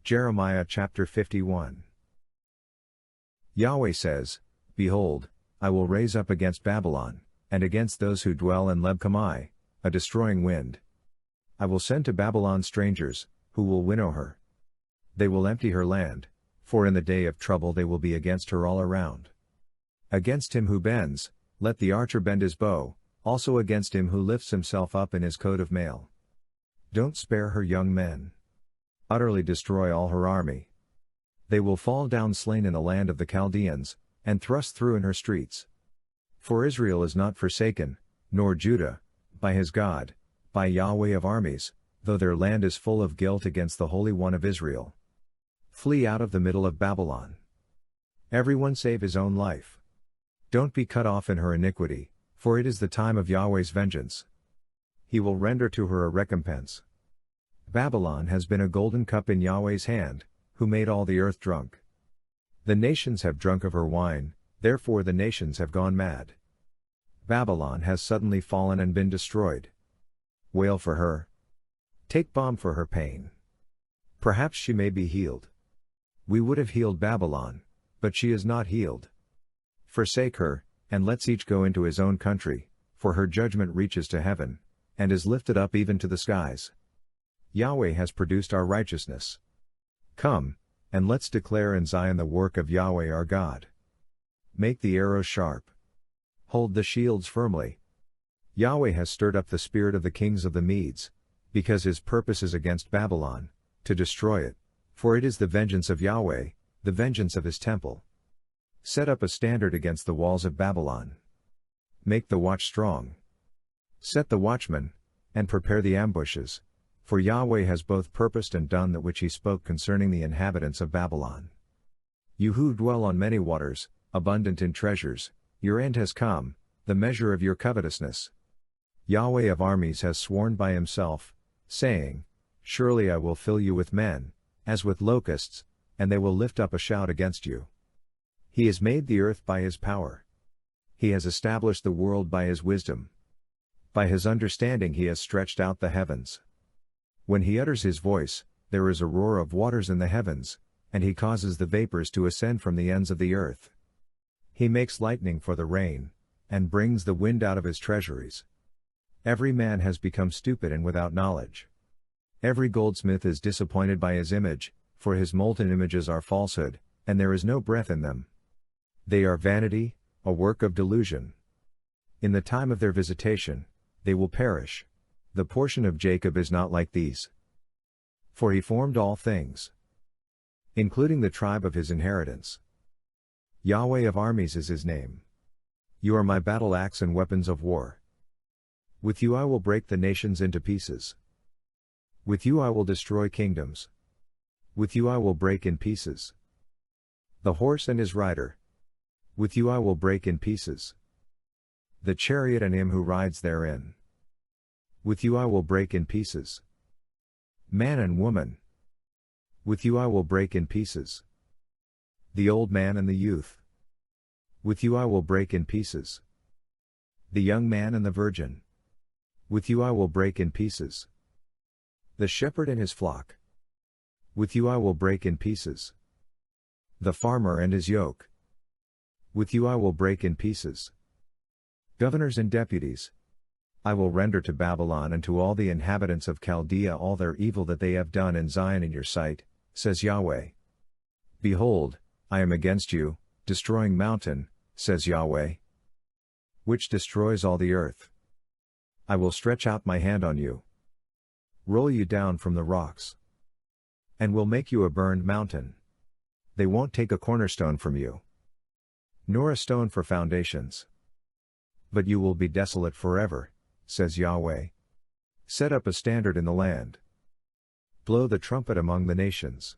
Jeremiah chapter 51. Yahweh says, Behold, I will raise up against Babylon, and against those who dwell in Leb-Kamai, a destroying wind. I will send to Babylon strangers, who will winnow her. They will empty her land, for in the day of trouble they will be against her all around. Against him who bends, let the archer bend his bow, also against him who lifts himself up in his coat of mail. Don't spare her young men. Utterly destroy all her army. They will fall down slain in the land of the Chaldeans, and thrust through in her streets. For Israel is not forsaken, nor Judah, by his God, by Yahweh of armies, though their land is full of guilt against the Holy One of Israel. Flee out of the middle of Babylon. Everyone save his own life. Don't be cut off in her iniquity, for it is the time of Yahweh's vengeance. He will render to her a recompense. Babylon has been a golden cup in Yahweh's hand, who made all the earth drunk. The nations have drunk of her wine, therefore the nations have gone mad. Babylon has suddenly fallen and been destroyed. Wail for her. Take balm for her pain. Perhaps she may be healed. We would have healed Babylon, but she is not healed. Forsake her, and let's each go into his own country, for her judgment reaches to heaven, and is lifted up even to the skies. Yahweh has produced our righteousness. Come, and let's declare in Zion the work of Yahweh our God. Make the arrows sharp. Hold the shields firmly. Yahweh has stirred up the spirit of the kings of the Medes, because his purpose is against Babylon, to destroy it, for it is the vengeance of Yahweh, the vengeance of his temple. Set up a standard against the walls of Babylon. Make the watch strong. Set the watchmen, and prepare the ambushes, for Yahweh has both purposed and done that which he spoke concerning the inhabitants of Babylon. You who dwell on many waters, abundant in treasures, your end has come, the measure of your covetousness. Yahweh of armies has sworn by himself, saying, Surely I will fill you with men, as with locusts, and they will lift up a shout against you. He has made the earth by his power. He has established the world by his wisdom. By his understanding he has stretched out the heavens. When he utters his voice, there is a roar of waters in the heavens, and he causes the vapors to ascend from the ends of the earth. He makes lightning for the rain, and brings the wind out of his treasuries. Every man has become stupid and without knowledge. Every goldsmith is disappointed by his image, for his molten images are falsehood, and there is no breath in them. They are vanity, a work of delusion. In the time of their visitation, they will perish. The portion of Jacob is not like these. For he formed all things, including the tribe of his inheritance. Yahweh of armies is his name. You are my battle axe and weapons of war. With you I will break the nations into pieces. With you I will destroy kingdoms. With you I will break in pieces the horse and his rider. With you I will break in pieces the chariot and him who rides therein. With you I will break in pieces man and woman. With you I will break in pieces the old man and the youth. With you I will break in pieces the young man and the virgin. With you I will break in pieces the shepherd and his flock. With you I will break in pieces the farmer and his yoke. With you I will break in pieces governors and deputies. I will render to Babylon and to all the inhabitants of Chaldea all their evil that they have done in Zion in your sight, says Yahweh. Behold, I am against you, destroying mountain, says Yahweh, which destroys all the earth. I will stretch out my hand on you, roll you down from the rocks, and will make you a burned mountain. They won't take a cornerstone from you, nor a stone for foundations. But you will be desolate forever, says Yahweh. Set up a standard in the land. Blow the trumpet among the nations.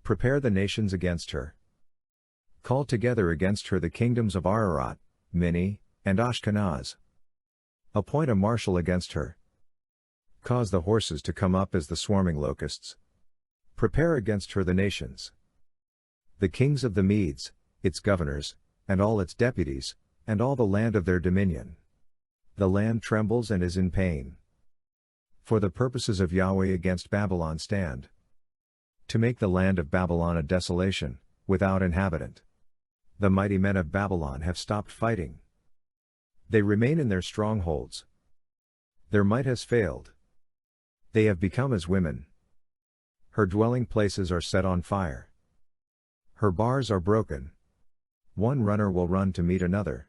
Prepare the nations against her. Call together against her the kingdoms of Ararat, Minni, and Ashkenaz. Appoint a marshal against her. Cause the horses to come up as the swarming locusts. Prepare against her the nations. The kings of the Medes, its governors, and all its deputies, and all the land of their dominion. The land trembles and is in pain. For the purposes of Yahweh against Babylon stand. to make the land of Babylon a desolation, without inhabitant. The mighty men of Babylon have stopped fighting. They remain in their strongholds. Their might has failed. They have become as women. Her dwelling places are set on fire. Her bars are broken. One runner will run to meet another,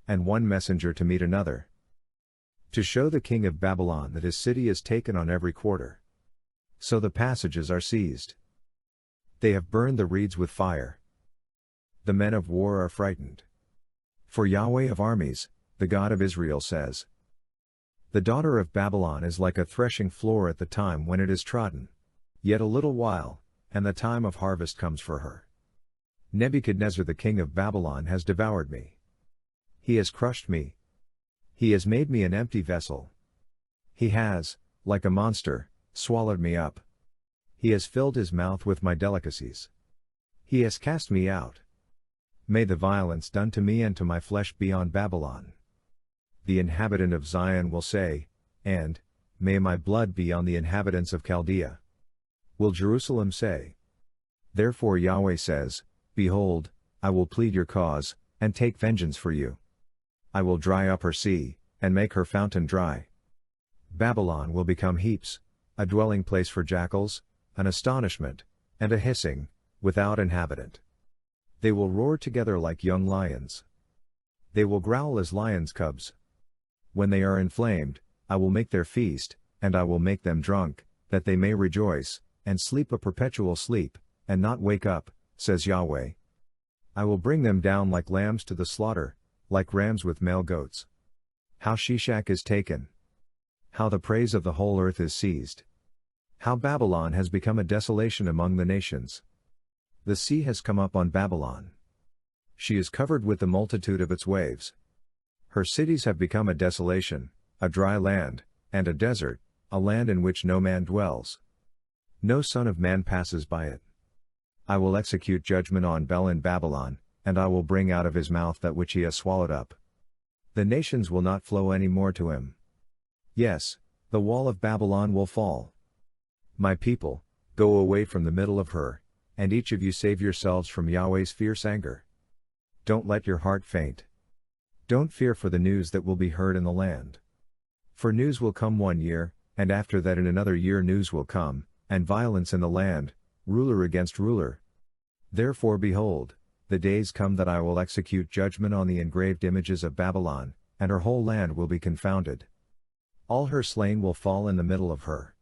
and one messenger to meet another, to show the king of Babylon that his city is taken on every quarter. So the passages are seized. They have burned the reeds with fire. The men of war are frightened. For Yahweh of armies, the God of Israel says, the daughter of Babylon is like a threshing floor at the time when it is trodden. Yet a little while, and the time of harvest comes for her. Nebuchadnezzar the king of Babylon has devoured me. He has crushed me. He has made me an empty vessel. He has, like a monster, swallowed me up. He has filled his mouth with my delicacies. He has cast me out. May the violence done to me and to my flesh be on Babylon. The inhabitant of Zion will say, and, may my blood be on the inhabitants of Chaldea. Will Jerusalem say? Therefore Yahweh says, behold, I will plead your cause, and take vengeance for you. I will dry up her sea, and make her fountain dry. Babylon will become heaps, a dwelling place for jackals, an astonishment, and a hissing, without inhabitant. They will roar together like young lions. They will growl as lions' cubs. When they are inflamed, I will make their feast, and I will make them drunk, that they may rejoice, and sleep a perpetual sleep, and not wake up, says Yahweh. I will bring them down like lambs to the slaughter, like rams with male goats. How Shishak is taken. How the praise of the whole earth is seized. How Babylon has become a desolation among the nations. The sea has come up on Babylon. She is covered with the multitude of its waves. Her cities have become a desolation, a dry land, and a desert, a land in which no man dwells. No son of man passes by it. I will execute judgment on Bel in Babylon, and I will bring out of his mouth that which he has swallowed up. The nations will not flow any more to him. Yes, the wall of Babylon will fall. My people, go away from the middle of her, and each of you save yourselves from Yahweh's fierce anger. Don't let your heart faint. Don't fear for the news that will be heard in the land. For news will come 1 year, and after that in another year news will come, and violence in the land, ruler against ruler. Therefore behold, the days come that I will execute judgment on the engraved images of Babylon, and her whole land will be confounded. All her slain will fall in the middle of her.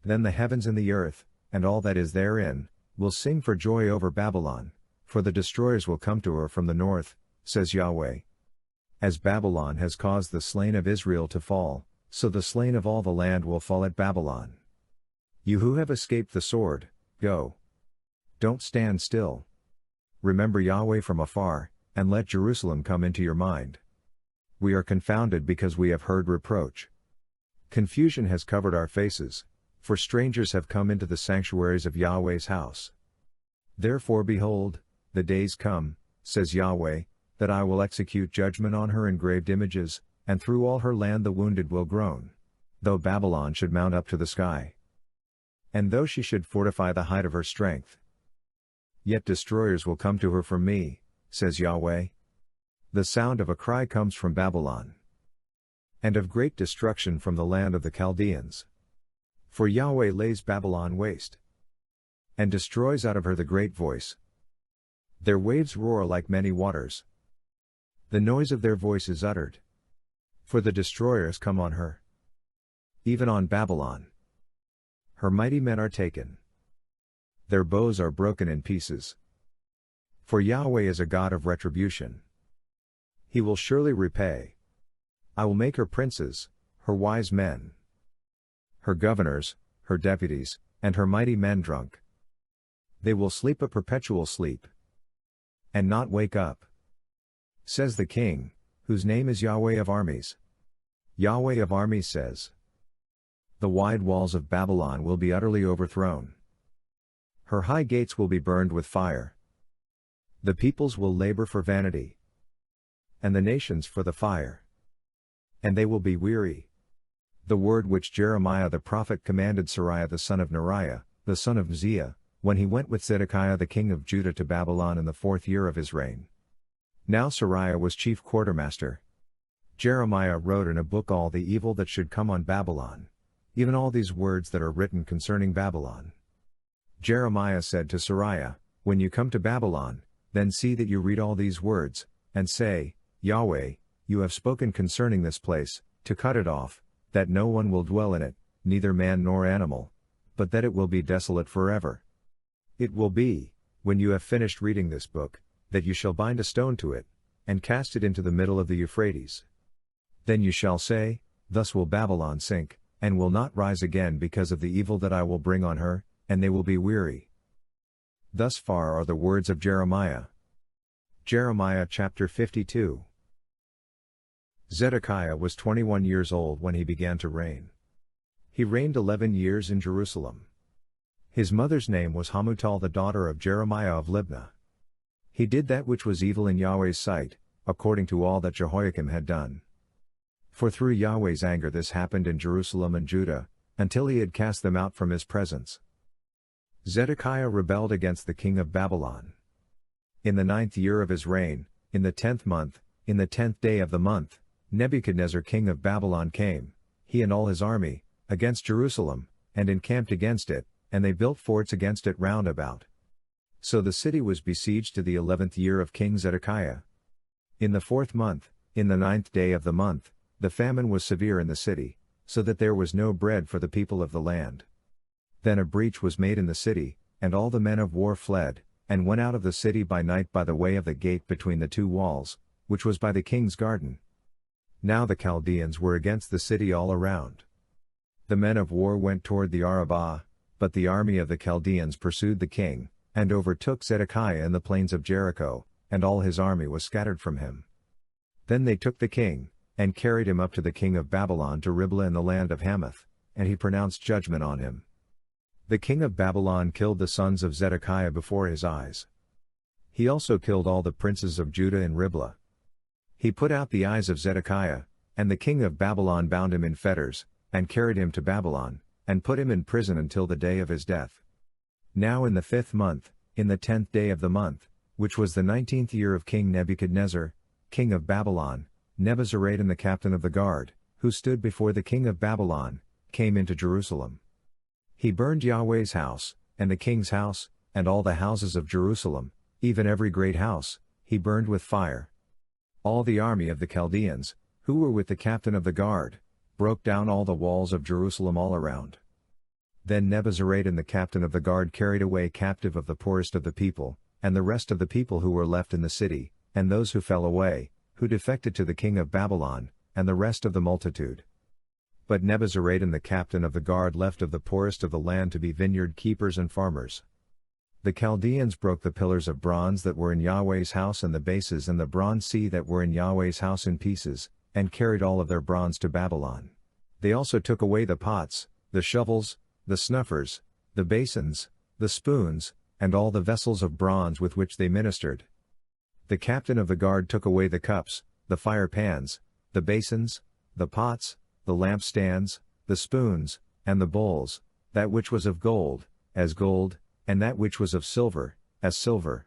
Then the heavens and the earth, and all that is therein, will sing for joy over Babylon, for the destroyers will come to her from the north, says Yahweh. As Babylon has caused the slain of Israel to fall, so the slain of all the land will fall at Babylon. You who have escaped the sword, go. Don't stand still. Remember Yahweh from afar, and let Jerusalem come into your mind. We are confounded because we have heard reproach. Confusion has covered our faces, for strangers have come into the sanctuaries of Yahweh's house. Therefore behold, the days come, says Yahweh, that I will execute judgment on her engraved images, and through all her land the wounded will groan. Though Babylon should mount up to the sky, and though she should fortify the height of her strength, yet destroyers will come to her from me, says Yahweh. The sound of a cry comes from Babylon, and of great destruction from the land of the Chaldeans. For Yahweh lays Babylon waste, and destroys out of her the great voice. Their waves roar like many waters. The noise of their voice is uttered. For the destroyers come on her, even on Babylon. Her mighty men are taken. Their bows are broken in pieces. For Yahweh is a God of retribution. He will surely repay. I will make her princes, her wise men, her governors, her deputies, and her mighty men drunk. They will sleep a perpetual sleep, and not wake up, says the King, whose name is Yahweh of armies. Yahweh of armies says, the wide walls of Babylon will be utterly overthrown. Her high gates will be burned with fire. The peoples will labor for vanity, and the nations for the fire. And they will be weary. The word which Jeremiah the prophet commanded Sariah the son of Neriah, the son of Uzziah, when he went with Zedekiah the king of Judah to Babylon in the 4th year of his reign. Now Seraiah was chief quartermaster. Jeremiah wrote in a book all the evil that should come on Babylon, even all these words that are written concerning Babylon. Jeremiah said to Seraiah, When you come to Babylon, then see that you read all these words, and say, Yahweh, you have spoken concerning this place, to cut it off, that no one will dwell in it, neither man nor animal, but that it will be desolate forever. It will be, when you have finished reading this book, that you shall bind a stone to it, and cast it into the middle of the Euphrates. Then you shall say, Thus will Babylon sink, and will not rise again because of the evil that I will bring on her, and they will be weary. Thus far are the words of Jeremiah. Jeremiah chapter 52. Zedekiah was 21 years old when he began to reign. He reigned 11 years in Jerusalem. His mother's name was Hamutal the daughter of Jeremiah of Libnah. He did that which was evil in Yahweh's sight, according to all that Jehoiakim had done. For through Yahweh's anger this happened in Jerusalem and Judah, until he had cast them out from his presence. Zedekiah rebelled against the king of Babylon. In the 9th year of his reign, in the 10th month, in the 10th day of the month, Nebuchadnezzar king of Babylon came, he and all his army, against Jerusalem, and encamped against it, and they built forts against it round about. So the city was besieged to the 11th year of King Zedekiah. In the 4th month, in the 9th day of the month, the famine was severe in the city, so that there was no bread for the people of the land. Then a breach was made in the city, and all the men of war fled, and went out of the city by night by the way of the gate between the two walls, which was by the king's garden. Now the Chaldeans were against the city all around. The men of war went toward the Arabah, but the army of the Chaldeans pursued the king, and overtook Zedekiah in the plains of Jericho, and all his army was scattered from him. Then they took the king, and carried him up to the king of Babylon to Riblah in the land of Hamath, and he pronounced judgment on him. The king of Babylon killed the sons of Zedekiah before his eyes. He also killed all the princes of Judah in Riblah. He put out the eyes of Zedekiah, and the king of Babylon bound him in fetters, and carried him to Babylon, and put him in prison until the day of his death. Now in the 5th month, in the 10th day of the month, which was the 19th year of King Nebuchadnezzar, king of Babylon, Nebuzaradan the captain of the guard, who stood before the king of Babylon, came into Jerusalem. He burned Yahweh's house, and the king's house, and all the houses of Jerusalem, even every great house, he burned with fire. All the army of the Chaldeans, who were with the captain of the guard, broke down all the walls of Jerusalem all around. Then Nebuzaradan the captain of the guard carried away captive of the poorest of the people, and the rest of the people who were left in the city, and those who fell away, who defected to the king of Babylon, and the rest of the multitude. But Nebuzaradan the captain of the guard left of the poorest of the land to be vineyard keepers and farmers. The Chaldeans broke the pillars of bronze that were in Yahweh's house and the bases and the bronze sea that were in Yahweh's house in pieces, and carried all of their bronze to Babylon. They also took away the pots, the shovels, the snuffers, the basins, the spoons, and all the vessels of bronze with which they ministered. The captain of the guard took away the cups, the fire pans, the basins, the pots, the lampstands, the spoons, and the bowls, that which was of gold, as gold, and that which was of silver, as silver.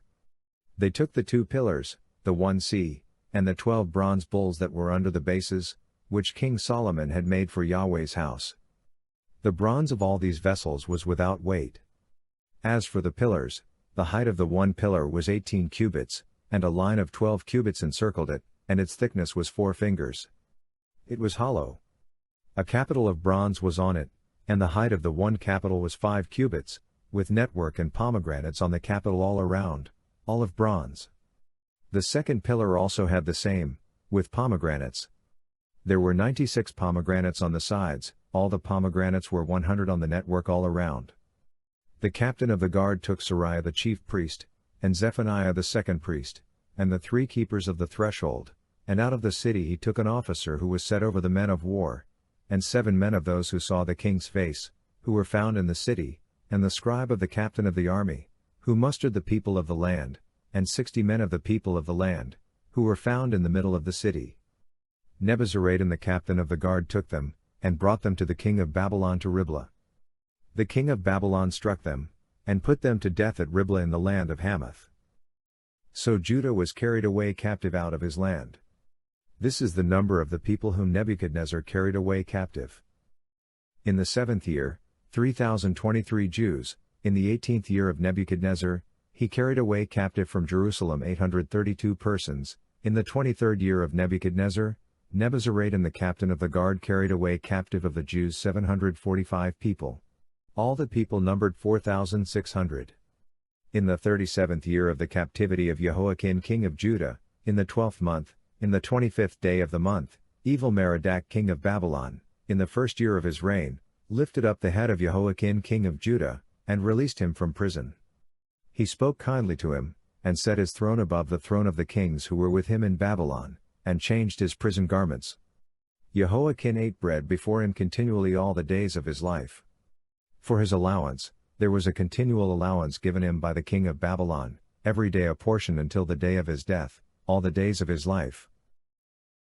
They took the 2 pillars, the 1 sea, and the 12 bronze bowls that were under the bases, which King Solomon had made for Yahweh's house. The bronze of all these vessels was without weight. As for the pillars, the height of the one pillar was 18 cubits, and a line of 12 cubits encircled it, and its thickness was 4 fingers. It was hollow. A capital of bronze was on it, and the height of the one capital was 5 cubits, with network and pomegranates on the capital all around, all of bronze. The second pillar also had the same, with pomegranates. There were 96 pomegranates on the sides, all the pomegranates were 100 on the network all around. The captain of the guard took Seraiah the chief priest, and Zephaniah the second priest, and the 3 keepers of the threshold, and out of the city he took an officer who was set over the men of war, and 7 men of those who saw the king's face, who were found in the city, and the scribe of the captain of the army, who mustered the people of the land, and 60 men of the people of the land, who were found in the middle of the city. Nebuzaradan the captain of the guard took them, and brought them to the king of Babylon to Riblah. The king of Babylon struck them, and put them to death at Riblah in the land of Hamath. So Judah was carried away captive out of his land. This is the number of the people whom Nebuchadnezzar carried away captive. In the 7th year, 3,023 Jews, in the 18th year of Nebuchadnezzar, he carried away captive from Jerusalem 832 persons. In the 23rd year of Nebuchadnezzar, Nebuzaradan the captain of the guard carried away captive of the Jews 745 people. All the people numbered 4,600. In the 37th year of the captivity of Jehoiakim king of Judah, in the 12th month, in the 25th day of the month, Evil-Merodach king of Babylon, in the 1st year of his reign, lifted up the head of Jehoiakim king of Judah, and released him from prison. He spoke kindly to him, and set his throne above the throne of the kings who were with him in Babylon, and changed his prison garments. Jehoiakim ate bread before him continually all the days of his life. For his allowance, there was a continual allowance given him by the king of Babylon, every day a portion until the day of his death, all the days of his life.